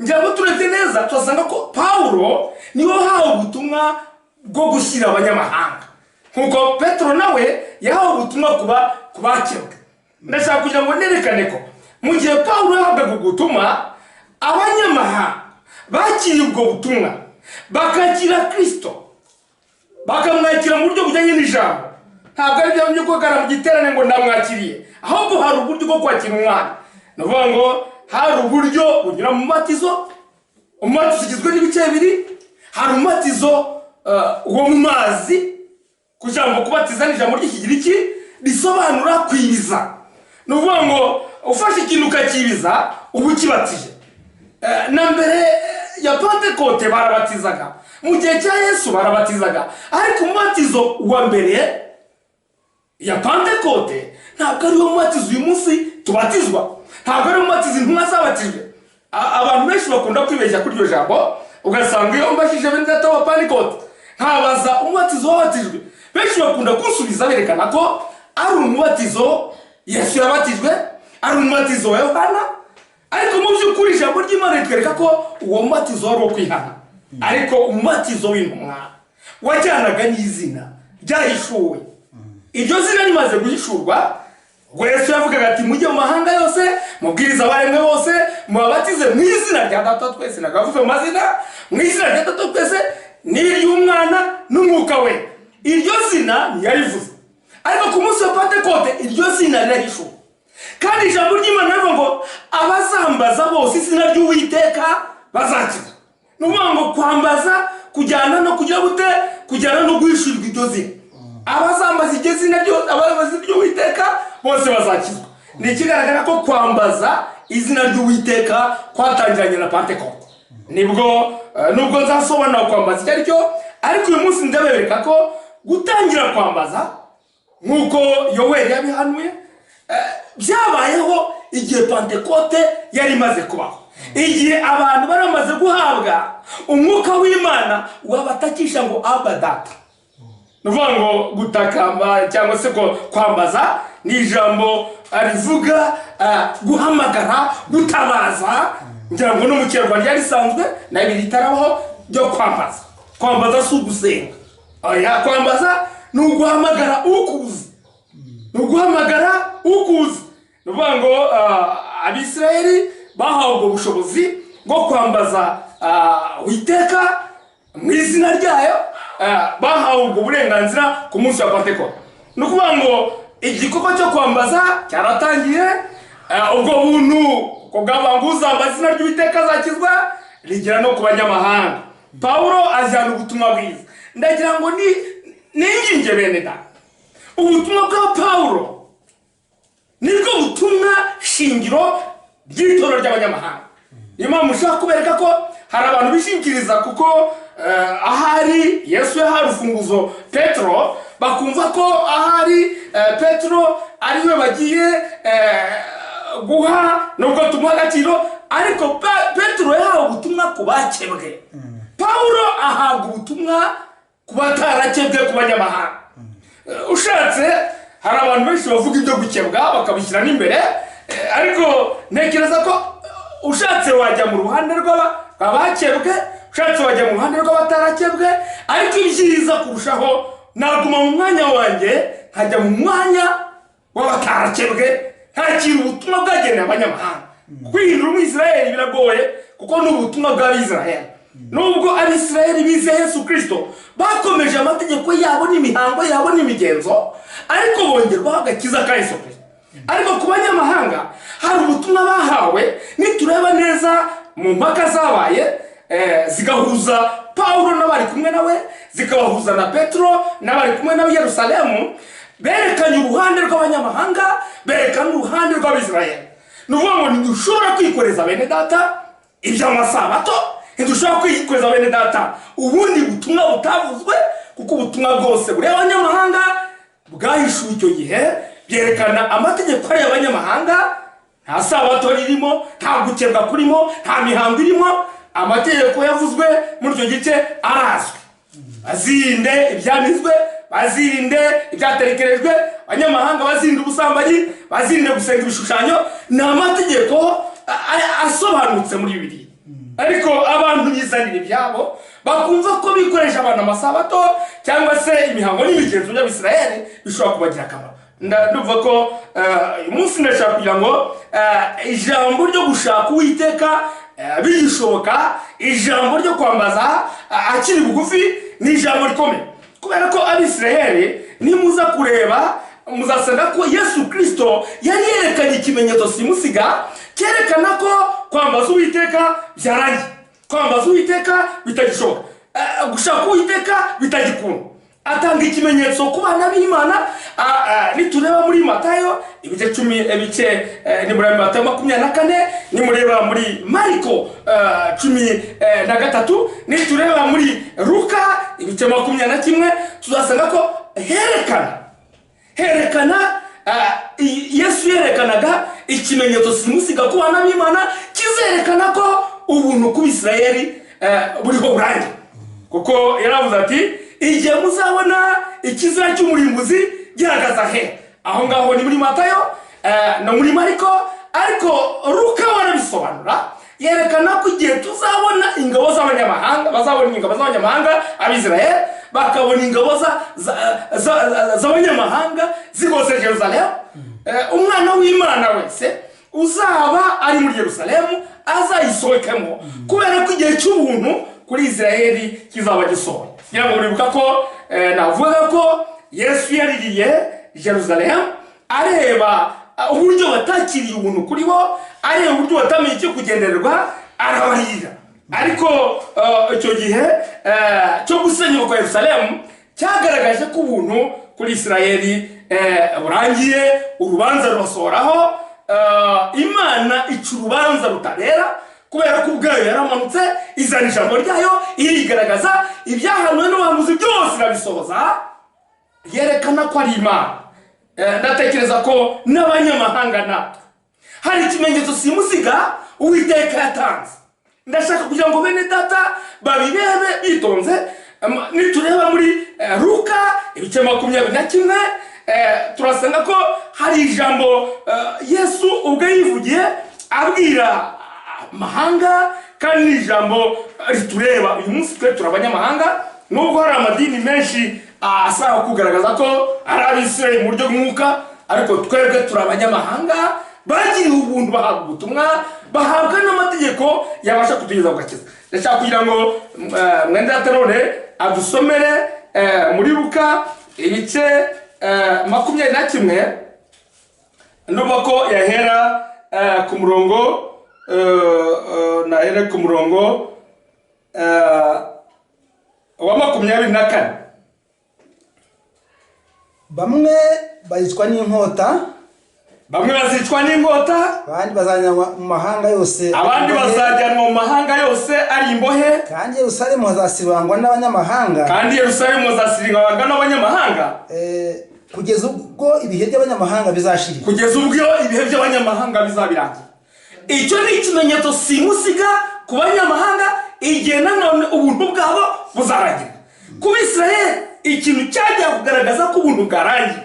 Ngira ngo turebye neza turasanga ko Pawulo niwe hawe ubutumwa bwo gushyira abanyamahanga, nkuko Petero nawe yahawe ubutumwa kubakebwe. Ndashaka kugira ngo nerekane ko mu gihe Pawulo yahabwaga ubutumwa, abanyamahanga bakiriye ubwo butumwa, bakakira Kristo, bakamwakira mu buryo bujyanye n'ijambo. Ntabwo ari byo byo kugana mu giterane ngo ndamwakiriye, ahubwo hari uburyo bwo kwakira umwana. Ni ukuvuga ngo hari uburyo bunyura mu mubatizo. Umubatizo ugizwe n'ibice bibiri. Hari umubatizo wo mu mazi, ku jambo kubatiza ni ijambo ry'Ikigiriki risobanura kwibiza. Ni ukuvuga ngo ufashe ikintu ukakibiza uba ukibatije. Na mbere ya Pentecote barabatizaga, mu gihe cya Yesu barabatizaga, ariko umubatizo wa mbere ya Pentecote ntabwo ari wo mubatizo uyu munsi tubatizwa, ntabwo ari umubatizo intumwa zabatijwe. Abantu benshi bakunda kwibeshya kuri iryo jambo, ugasanga iyo mbashije bene data wa Pentecote nkabaza umubatizo wabatijwe, benshi bakunda kunsubiza berekana ko ari umubatizo Yesu yabatijwe, ari umubatizo wa Yohana. Ariko mu by'ukuri ijambo ry'Imana ritwereka ko uwo mubatizo wari uwo kwihana, ariko umubatizo w'intumwa wajyanaga n'izina ryahishuwe. Iryo zina rimaze guhishurwa, ubwo Yesu yavugaga ati mujye mu mahanga yose, mubwiriza abaremwe bose, mubabatize mu izina rya Data twese, nagavuze mu mazina, mu izina rya Data twese n'iry'Umwana n'Umwuka we. Iryo zina ntiyarivuze, ariko ku munsi wa Pentecote iryo zina rirahishuwe. Kandi ijambo ry'Imana rivuga ngo abazambaza bose izina ry'Uwiteka bazakizwa. Ni ukuvuga ngo kwambaza kujyana no kugira gute, kujyana no guhishurirwa iryo zina. Abazambaza iryo zina ry'Uwiteka bose bazakizwa. Ni ikigaragara ko kwambaza izina ry'Uwiteka kwatangiranye na Pentecote. nibwo nubwo nzasobanura kwambaza icyo ari cyo, ariko uyu munsi ndabereka ko gutangira kwambaza nk'uko Yoweli yabihanuye byabayeho igihe Pentekote yari imaze kubaho, igihe abantu bari bamaze guhabwa umwuka w'Imana wabatakisha ngo Abba Data. Ni ukuvuga ngo gutakamba cyangwa se kwambaza ni ijambo rivuga guhamagara, gutabaza. Ngira ngo no mu Kinyarwanda ryari risanzwe na ibiri ritarabaho byo kwambaza. Kwambaza si ugusenga, oya, kwambaza ni uguhamagara ukuzi, ni uguhamagara ukuzi. Ni ukuvuga ngo Abisirayeli bahawe ubwo bushobozi bwo kwambaza Uwiteka mu izina ryayo, bahawe ubwo burenganzira ku munsi wa Pentekote. Ni ukuvuga ngo igikorwa cyo kwambaza cyaratangiye, ubwo buntu ko bwabanguza amazina ry'Uwiteka azakizwa rigera no ku banyamahanga. Pawulo ajyana ubutumwa bwiza. Ndagira ngo ninginge bene da, ubutumwa bwa Pawulo nibwo butumwa shingiro ry'itorero ry'abanyamahanga. Niyo mpamvu ushaka kubereka ko hari abantu bishingikiriza kuko ahari Yesu yahaye urufunguzo Petero, bakumva ko ahari Petero ariwe bagiye guha nubwo tumuha agaciro, ariko Petero yahawe ubutumwa ku bakebwe. Pawulo ahabwa ubutumwa ku batarakebwe, ku banyamahanga. Ushatse hari abantu benshi bavuga ibyo gukebwa bakabishyira n'imbere, ariko ntekereza ko ushatse wajya mu ruhande rw'abakebwe, ushatse wajya mu ruhande rw'abatarakebwe, ariko ibyiza kurushaho naguma mu mwanya wanjye nkajya mu mwanya w'abatarakebwe, ntakira ubutumwa bwagenewe abanyamahanga. Kwihindura umwisirayeli biragoye kuko ni ubutumwa bw'Abisirayeli. Nubwo Abisirayeli bizeye Yesu Kristo, bakomeje amategeko yabo n'imihango yabo n'imigenzo, ariko bongerwaho agakiza ka Yesu Kristo. Ariko ku banyamahanga hari ubutumwa bahawe. Nitureba neza mu mpaka zabaye zigahuza Pawulo n'abari kumwe nawe, zikabahuza na Petero n'abari kumwe nawe i Yerusalemu, berekanye uruhande rw'abanyamahanga, berekana uruhande rw'Abisirayeli. Ni ukuvuga ngo ntidushobora kwikoreza bene data iby'amasabato, ntidushobora kwikoreza bene data ubundi butumwa butavuzwe, kuko ubutumwa bwose buri abanyamahanga bwahishuwe icyo gihe, byerekana amategeko y'abanyamahanga. Nta sabato ririmo, nta gukebwa kurimo, nta mihango irimo. Amategeko yavuzwe muri icyo gice arazwi. Bazirinde ibyanditswe, bazirinde ibyaterekerejwe, abanyamahanga bazirinde ubusambanyi, bazirinde gusenga ibishushanyo. Ni amategeko asobanutse muri Bibiliya. Ariko abantu bizanira ibyabo, bakumva ko bikoresha abantu amasabato cyangwa se imihango n'imigenzo y'Abisirayeli bishobora kubagira akamaro. Ndumva ko uyu munsi ndashaka kugira ngo ijambo ryo gushaka Uwiteka bigishoboka, ijambo ryo kwambaza akiri bugufi ni ijambo rikomeye, kubera ko Abisirayeli nimuza kureba muzasanga ko Yesu Kristo yari yerekanye ikimenyetso simusiga cyerekana ko kwambaza Uwiteka byarangiye, kwambaza Uwiteka bitagishoboka, gushaka Uwiteka bitagikunda. Atanga ikimenyetso ku bana b'Imana. Nitureba muri Matayo ibice 10 ni muri Matayo 24, ni mureba muri Mariko 13, nitureba muri Luka ibice 21, tuzasanga ko herekana Yesu yerekanaga ikimenyetso simusiga ku bana b'Imana kizerekana ko ubuntu ku Bisirayeli buriho burangiye. Kuko yaravuze ati igihe muzabona ikizira cy'umurimbuzi gihagaze he, aho ngaho ni muri Matayo no muri Mariko. Ariko Luka warabisobanura, yerekana ko igihe tuzabona ingabo z'abanyamahanga, bazabona ingabo z'abanyamahanga Abisirayeli, bakabona ingabo z'abanyamahanga zigose Yerusalemu, umwana w'Imana wese uzaba ari muri Yerusalemu azayisohokemo, kubera ko igihe cy'ubuntu kuri Isirayeli kizaba gisohoye. Ngira ngo uribuka ko navuga ko Yesu yaririye Yerusalemu areba uburyo batakiriye ubuntu kuri bo, areba uburyo batamenye icyo kugendererwa, arabarira. Ariko icyo gihe cyo gusenyuka kwa Yerusalemu cyagaragaje ko ubuntu kuri Isirayeli burangiye, urubanza rubasohoraho. Imana ica urubanza rutabera kubera ko ubwayo yaramanutse izana ijambo ryayo irigaragaza, ibyahanuwe n'ubuhanuzi byose irabisohoza, yerekana ko ari Imana. Ndatekereza ko n'abanyamahanga natwe hari ikimenyetso simusiga Uwiteka yatanze. Ndashaka kugira ngo bene data babirebe bitonze. Nitureba muri Luka ibice 21 turasanga ko hari ijambo Yesu ubwo yivugiye abwira mahanga, kandi ijambo ritureba uyu munsi. Twe turabanyamahanga, nubwo hari amadini menshi asaba kugaragaza ko ari Abisirayeli mu buryo bw'umwuka, ariko twebwe turabanyamahanga bagiriwe ubuntu, bahabwa ubutumwa, bahabwa n'amategeko yabasha kutugeza ku gakiza. Ndashaka kugira ngo mwene data none adusomere muri Luka ibice 21, ndumva ko yahera ku murongo nahere ku murongo wa 24. Bamwe bayicwa n'inkota, bamwe bazicwa n'inkota, abandi bazajyanwa mu mahanga yose, abandi bazajyanwa mu mahanga yose ari imbohe, kandi Yerusalemu hazasibangwa n'abanyamahanga, kandi Yerusalemu hazasibangwa n'abanyamahanga, kugeza ubwo ibihe by'abanyamahanga bizashirira, kugeza ubwo ibihe by'abanyamahanga bizabirangira. Icyo ni ikimenyetso simusiga ku banyamahanga, igihe nanone ubuntu bwabo buzarangira. Ku Bisirayeli ikintu cyagiye kugaragaza ko ubuntu bwarangiye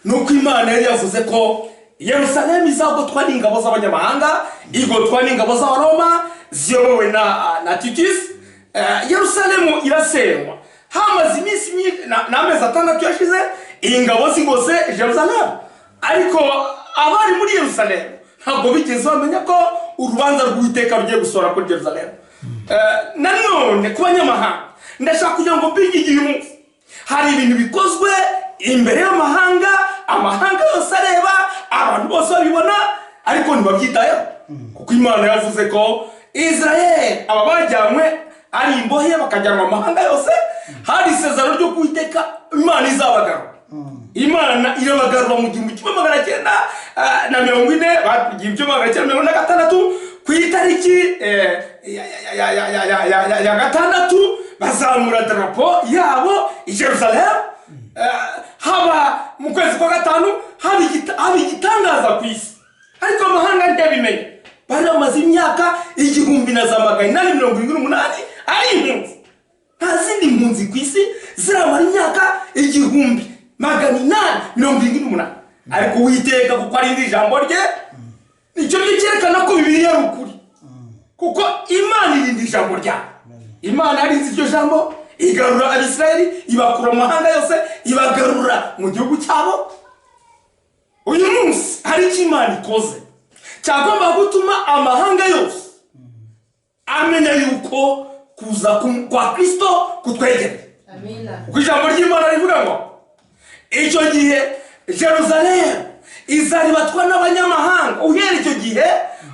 nuko Imana yari yavuze ko Yerusalemu izagotwa n'ingabo z'abanyamahanga, igotwa n'ingabo z'Abaroma ziyobowe na Titus. Yerusalemu irasenywa hamaze iminsi n'amezi 6 yashize, ingabo zigose Yerusalemu, ariko abari muri Yerusalemu ntabwo bigeze bamenya ko urubanza rw'Uwiteka rugiye gusora kuri Yerusalemu. Nanone ku banyamahanga ndashaka kugira ngo mbigiye umunsi, hari ibintu bikozwe imbere y'amahanga, amahanga yose areba, abantu bose babibona, ariko ntibabyitayeho, kuko Imana yavuze ko Israel aba bajyanywe ari imbohe bakajyanwa amahanga yose. Hari isezerano ryo Uwiteka Imana izabagarura. Imana irabagarura mu 1940 1946 ku itariki ya gatandatu bazamura drapo yabo i Jerusalem. Haba mu kwezi kwa gatanu haba igitangaza ku isi, ariko amahanga ntiyabimenye. Bari bamaze imyaka 1878 ari impunzi. Nta zindi mpunzi ku isi ziramara imyaka 1878, ariko Uwiteka kuko ari indi jambo rye, nicyo cyerekana ko Bibiliya ari ukuri, kuko Imana irindi jambo ryayo. Imana yarinze iryo jambo, igarura Abisirayeli, ibakura mu mahanga yose, ibagarura mu gihugu cyabo. Uyu munsi hari icyo Imana ikoze cyagomba gutuma amahanga yose amenya yuko kuza kwa Kristo kutwegera. Amina. Kuko ijambo ry'Imana rivuga ngo icyo gihe Jerusalemu izaribatwa n'abanyamahanga. Uhereye icyo gihe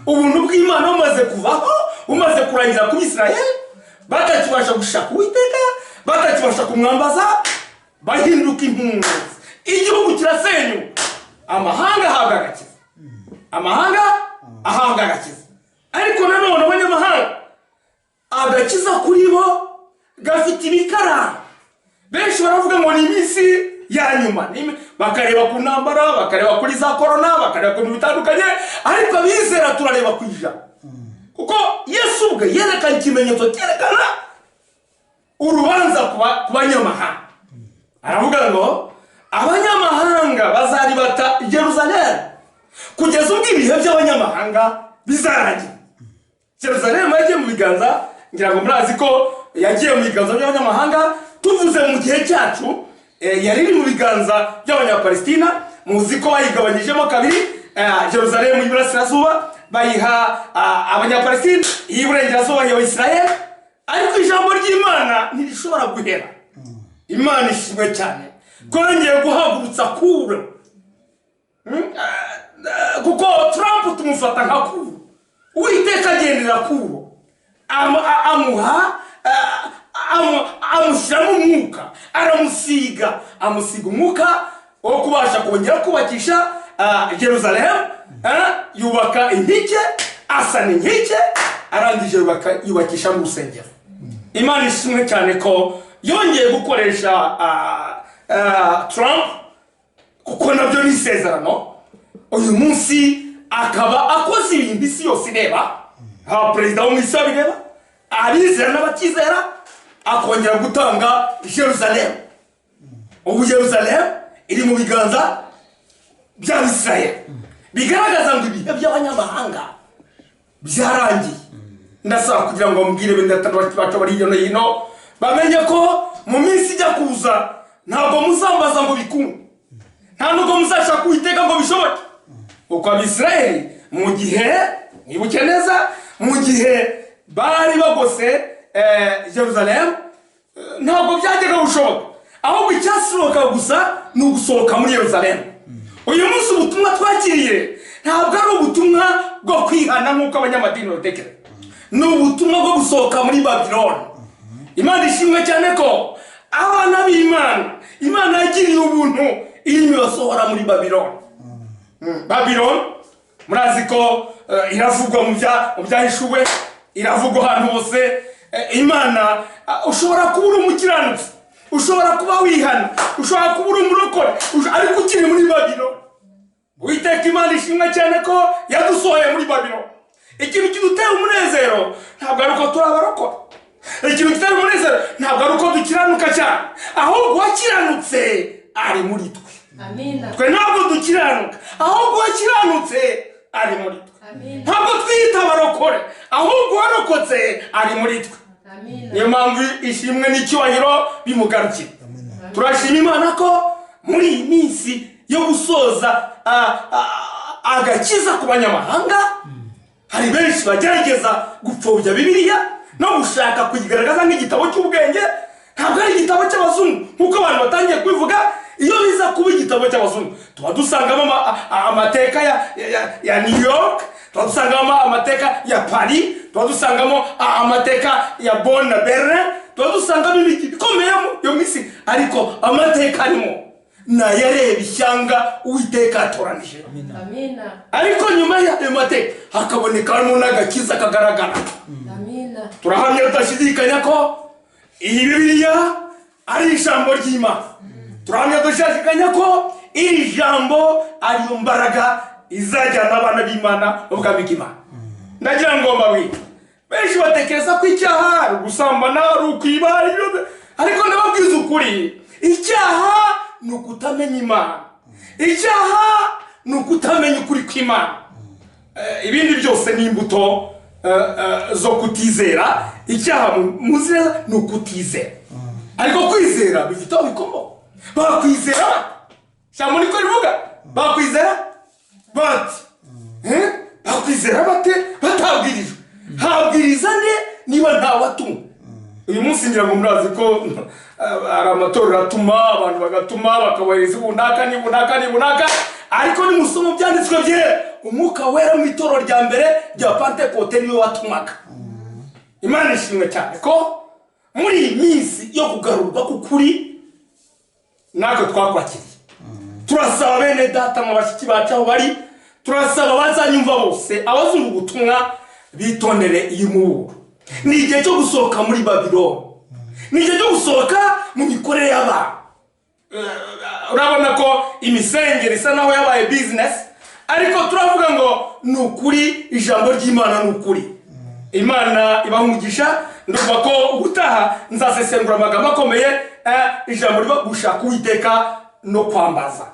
ubuntu bw'Imana bumaze kuvaho, bumaze kurangira ku Bisirayeli, batakibasha gushaka Uwiteka, batakibasha kumwambaza, bahinduka impunzi. Igihugu kirasenyuka, amahanga ahabwa agakiza, amahanga ahabwa agakiza. Ariko nanone abanyamahanga agakiza kuri bo gafite ibikaranga. Benshi baravuga ngo ni iminsi ya nyuma, bakareba ku ntambara, bakareba kuri za korona, bakareba ku bintu bitandukanye, ariko abizera turareba ku ijambo, kuko Yesu ubwe yerekana ikimenyetso cyerekana urubanza ku banyamahanga. Aravuga ngo abanyamahanga bazaribata Yerusalemu kugeza ubwo ibihe by'abanyamahanga bizarangira. Yerusalemu yagiye mu biganza, ngira ngo murazi ko yagiye mu biganza by'abanyamahanga. Tuvuze mu gihe cyacu yari mu biganza by'abanyapalestina. Muzi ko bayigabanyijemo kabiri, Yerusalemu y'Iburasirazuba bayiha abanyapalestina, iy'Iburengerazuba bayiha Israel. Ariko ijambo ry'Imana ntirishobora guhera. Imana ishimwe cyane ko yongeye guhagurutsa Kuro, kuko Trump tumufata nka Kuro. Uwiteka agendera Kuro, amushyiramo umwuka, aramusiga, amusiga umwuka wo kubasha kongera kubakisha Yerusalemu. Yubaka inkike, asana inkike, arangije yubakisha n'urusengero. Imana ishimwe cyane ko yongeye gukoresha Trump, kuko nabyo ni isezerano. Uyu munsi akaba akoze ibintu isi yose ireba, perezida wo mu isi abireba, abizera n'abatizera, akongera gutanga Jerusalem. Ubu Jerusalem iri mu biganza bya Israel, bigaragaza ngo ibihe by'abanyamahanga byarangiye. Ndasaba kugira ngo mbwire bene data bacu bari hirya no hino bamenye ko mu minsi ijya kuza ntabwo muzambaza ngo bikunde, nta nubwo muzashaka Uwiteka ngo bishoboke. Uko Abisirayeli mu gihe mwibuke neza, mu gihe bari bagose Jerusalem, ntabwo byajyaga gushoboka, ahubwo icyashoboka gusa ni ugusohoka muri Jerusalem. Uyu munsi ubutumwa twakiriye ntabwo ari ubutumwa bwo kwihana nk'uko abanyamadini batekereza, ni ubutumwa bwo gusohoka muri Babiloni. Imana ishimwe cyane ko abana b'Imana, Imana yagiriye ubuntu irimo ibasohora muri Babiloni. Babiloni murazi ko iravugwa mu byahishuwe, iravugwa ahantu hose. Imana ushobora kuba uri umukiranutsi, ushobora kuba wihana, ushobora kuba uri umurokore, ariko ukiri muri Babiloni. Uwiteka Imana ishimwe cyane ko yadusohoye muri Babiloni. Ikintu kidutera umunezero ntabwo ari uko turi abarokore, ikintu gitera umunezero ntabwo ari uko dukiranuka cyane, ahubwo wakiranutse ari muri twe. Amina. Twe ntabwo dukiranuka, ahubwo wakiranutse ari muri twe. Ntabwo twita abarokore, ahubwo warokotse ari muri twe. Niyo mpamvu ishimwe n'icyubahiro bimugarukira. Turashima Imana ko muri iyi minsi yo gusoza agakiza ku banyamahanga, hari benshi bagerageza gupfobya Bibiliya no gushaka kuyigaragaza nk'igitabo cy'ubwenge. Ntabwo ari igitabo cy'abazungu nk'uko abantu batangiye kubivuga. Iyo biza kuba igitabo cy'abazungu, tuba dusangamo amateka ya New York, tuba dusangamo amateka ya Paris, tuba dusangamo amateka ya Bonn na Berlin, tuba dusangamo imijyi ikomeye yo mu isi, ariko amateka arimo nayareba ishyanga Uwiteka atoranije. Amina. Ariko nyuma y'ayo mateka hakabonekamo n'agakiza kagaragara. Amina. Turahamya tudashidikanya ko iyi Bibiliya ari ijambo ry'Imana. Turahamya tudashidikanya ko iri jambo ariyo mbaraga izajyana abana b'Imana ubwami bw'Imana. Ndagira ngo mbabwire, benshi batekereza ko icyaha ari ugusambana, ari ukwiba, ariko ndababwiza ukuri, icyaha ni ukutamenya Imana, icyaha ni ukutamenya ukuri kw'Imana. Ibindi byose ni imbuto zo kutizera. Icyaha muzi neza ni ukutizera, ariko kwizera bifite aho bikomoka. Bakwizera bate? Cyangwa niko rivuga, bakwizera bate? Bakwizera bate batabwirijwe? Habwiriza nde niba ntawatumwe? Uyu munsi ngira ngo murazi ko ari amatorero atuma abantu bagatuma bakabohereza bunaka, ariko ni musomo byanditswe byera umwuka wera mu itorero rya mbere rya Pentecote niwe watumaga. Imana ishimwe cyane ko muri iyi minsi yo kugarurwa k'ukuri natwe twakwakiriye. Turasaba bene data mu bashiki bacu aho bari, turasaba bazanyumva bose, abazumva ubutumwa bitondere iyi muburo. Ni igihe cyo gusohoka muri Babiloni, ni igihe cyo gusohoka mu mikorere y'abantu. Urabona ko imisengero isa naho yabaye business, ariko turavuga ngo ni ukuri, ijambo ry'Imana ni ukuri. Imana ibahumugisha. Ndumva ko ubutaha nzasesengura amagambo akomeye, ijambo riba gushaka Uwiteka no kwambaza.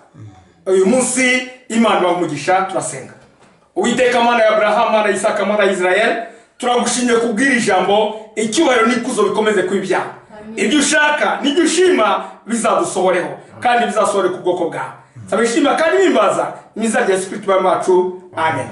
Uyu munsi Imana ibahumugisha. Turasenga. Uwiteka Mana ya Abraham, Mana ya Isaka, Mana ya Israel, turagushimiye kubwira ijambo, icyubahiro n'ikuzo bikomeze kw'ibyaha. Ibyo ushaka n'ibyo ushima bizadusohoreho, kandi bizasohore ku bwoko bwawe. Sabishima kandi bimbaza imiza ya Yesu Kristo bacu. Amen.